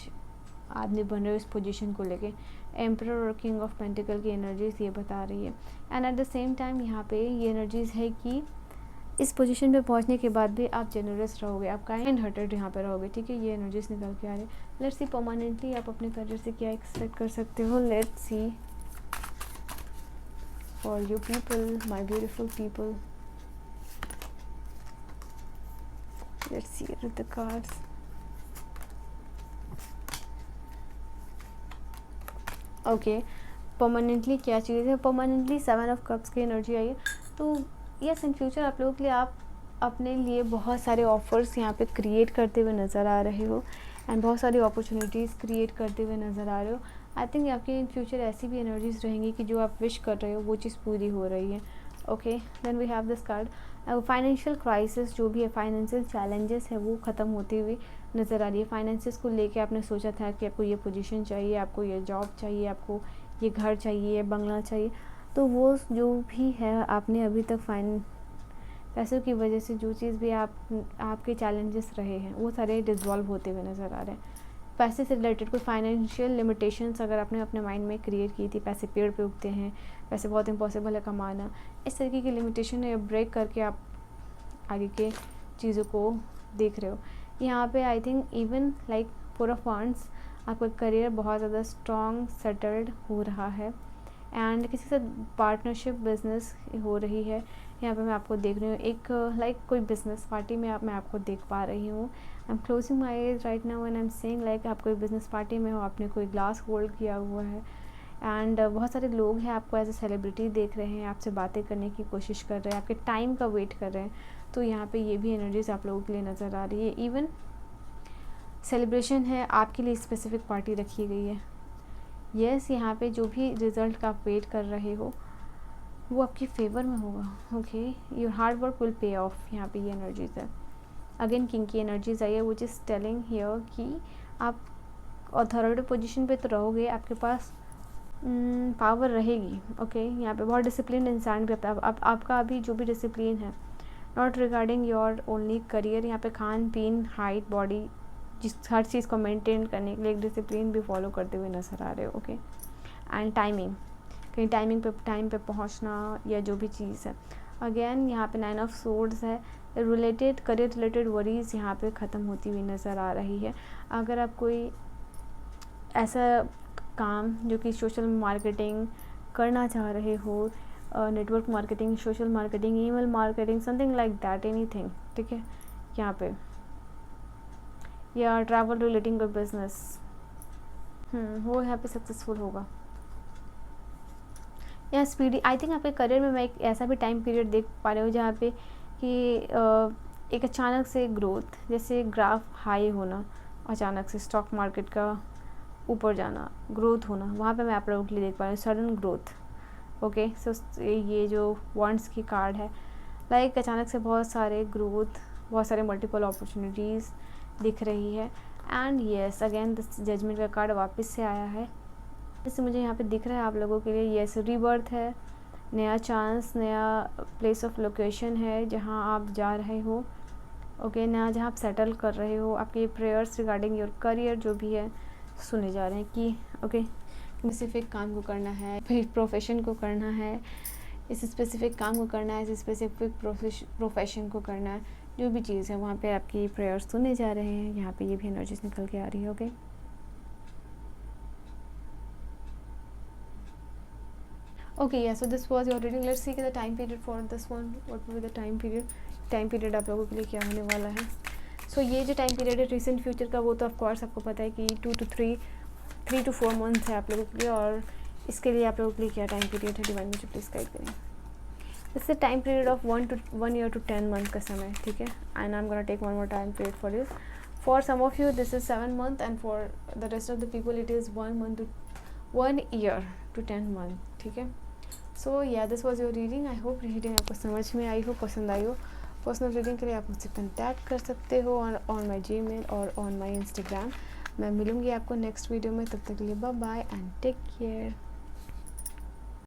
आदमी बन रहे हो इस पोजीशन को लेके। एम्परर और किंग ऑफ पेंटिकल की एनर्जीज ये बता रही है। And at the same time यहाँ पे ये एनर्जीज है कि इस पोजीशन पे पहुँचने के बाद भी आप जेनरस रहोगे, आप काइंड हार्टेड यहाँ पे रहोगे, ठीक है। ये एनर्जीज निकल के आ रही है। लेट्स सी परमानेंटली आप अपने करियर से क्या एक्सपेक्ट कर सकते हो। Let's see for you people, my beautiful people, let's see with the cards. Okay, permanently क्या चीज़ है? परमानेंटली 7 ऑफ कप्स की एनर्जी आई है। तो यस, इन फ्यूचर आप लोगों के लिए आप अपने लिए बहुत सारे ऑफर्स यहाँ पे क्रिएट करते हुए नज़र आ रहे हो एंड बहुत सारी अपॉर्चुनिटीज़ क्रिएट करते हुए नज़र आ रहे हो। आई थिंक आपकी इन फ्यूचर ऐसी भी एनर्जीज रहेंगी कि जो आप विश कर रहे हो वो चीज़ पूरी हो रही है। Okay, then we have this card. Financial crisis जो भी है, फाइनेंशियल चैलेंजेस है, वो ख़त्म होती हुई नज़र आ रही है। फाइनेंसिस को लेके आपने सोचा था कि आपको ये पोजीशन चाहिए, आपको ये जॉब चाहिए, आपको ये घर चाहिए, बंगला चाहिए, तो वो जो भी है आपने अभी तक पैसों की वजह से जो चीज़ भी आपके चैलेंजेस रहे हैं वो सारे डिसॉल्व होते हुए नज़र आ रहे हैं। पैसे से रिलेटेड कोई फाइनेंशियल लिमिटेशंस अगर आपने अपने माइंड में क्रिएट की थी, पैसे पेड़ पे उगते हैं, पैसे बहुत इम्पॉसिबल है कमाना, इस तरीके की लिमिटेशन है ब्रेक करके आप आगे के चीज़ों को देख रहे हो। यहाँ पे I think even like for a funds आपका करियर बहुत ज़्यादा स्ट्रॉन्ग सेटल्ड हो रहा है एंड किसी से पार्टनरशिप बिजनेस हो रही है। यहाँ पे मैं आपको देख रही हूँ एक लाइक कोई बिजनेस पार्टी में मैं आपको देख पा रही हूँ। I am closing my age right now and I am saying like आप कोई बिजनेस पार्टी में हो, आपने कोई ग्लास होल्ड किया हुआ है एंड बहुत सारे लोग हैं आपको एज ए सेलिब्रिटी देख रहे हैं, आपसे बातें करने की कोशिश कर रहे हैं, आपके टाइम का वेट कर रहे हैं। तो यहाँ पे ये भी एनर्जीज आप लोगों के लिए नज़र आ रही है। इवन सेलिब्रेशन है, आपके लिए स्पेसिफिक पार्टी रखी गई है। यस, यहाँ पे जो भी रिज़ल्ट का आप वेट कर रहे हो वो आपके फेवर में होगा। Okay, your hard work will pay of. यहाँ पे ये एनर्जीज है। अगेन किंग की एनर्जीज आई है विच इज़ टेलिंग हियर कि आप अथॉरिटी पोजीशन पे तो रहोगे, आपके पास पावर रहेगी। ओके, यहाँ पे बहुत डिसिप्लिन इंसान भी आपका अभी जो भी डिसिप्लिन है not regarding your only career, यहाँ पे खान पीन हाइट बॉडी जिस हर चीज़ को मेंटेन करने के लिए एक डिसिप्लिन भी फॉलो करते हुए नज़र आ रहे हो। ओके, एंड टाइमिंग, कहीं टाइम पे पहुंचना या जो भी चीज़ है। अगेन यहाँ पे 9 ऑफ सोर्ड्स है, रिलेटेड करियर रिलेटेड वरीज यहाँ पे ख़त्म होती हुई नज़र आ रही है। अगर आप कोई ऐसा काम जो कि सोशल मार्केटिंग करना चाह रहे हो, network marketing, social marketing, email marketing, something like that, anything, ठीक है, यहाँ पे या ट्रैवल रिलेटिंग कोई बिजनेस, वो यहाँ पे सक्सेसफुल होगा। या स्पीडी, आई थिंक आपके करियर में मैं एक ऐसा भी टाइम पीरियड देख पा रही हूँ जहाँ पे कि एक अचानक से ग्रोथ, जैसे ग्राफ हाई होना, अचानक से स्टॉक मार्केट का ऊपर जाना, ग्रोथ होना, वहाँ पे मैं आप लोगों के लिए देख पा रही हूँ सडन ग्रोथ। ओके, सो ये जो वॉन्ट्स की कार्ड है, लाइक अचानक से बहुत सारे ग्रोथ, बहुत सारे मल्टीपल अपॉर्चुनिटीज़ दिख रही है। And yes, again this judgement का कार्ड वापस से आया है। जैसे मुझे यहाँ पे दिख रहा है आप लोगों के लिए येस रीबर्थ है, नया चांस, नया प्लेस ऑफ लोकेशन है जहाँ आप जा रहे हो। ओके, नया जहाँ आप सेटल कर रहे हो, आपके प्रेयर्स रिगार्डिंग योर करियर जो भी है सुने जा रहे हैं कि ओके स्पेसिफिक काम को करना है, फिर प्रोफेशन को करना है, इस स्पेसिफिक काम को करना है, इस स्पेसिफिक प्रोफेशन को करना है, जो भी चीज़ है वहाँ पे आपकी प्रेयर्स सुने जा रहे हैं। यहाँ पे ये भी एनर्जीज निकल के आ रही है। Okay, okay, yeah, so this was your reading. Let's see the time period for this one. What will be the time period आप लोगों के लिए क्या होने वाला है। So ये जो टाइम पीरियड है रिसेंट फ्यूचर का, वो तो ऑफ कोर्स आपको पता है कि 3 to 4 मंथ्स है आप लोगों के लिए। और इसके लिए आप लोगों के लिए क्या टाइम पीरियड है, डिवाइन मुझे प्लीज़ गाइड करें। इससे time period of 1 year to 10 month का समय, ठीक है। And I am gonna take one more time period for this. For some of you this is 7 month and for the rest of the people it is 1 year to 10 month, ठीक है। So yeah this was your reading. I hope reading आपको समझ में आई हो, पसंद आई हो। पर्सनल रीडिंग के लिए आप मुझसे कंटैक्ट कर सकते हो ऑन माई Gmail और ऑन माई Instagram। मैं मिलूँगी आपको नेक्स्ट वीडियो में, तब तक के लिए bye bye and take care.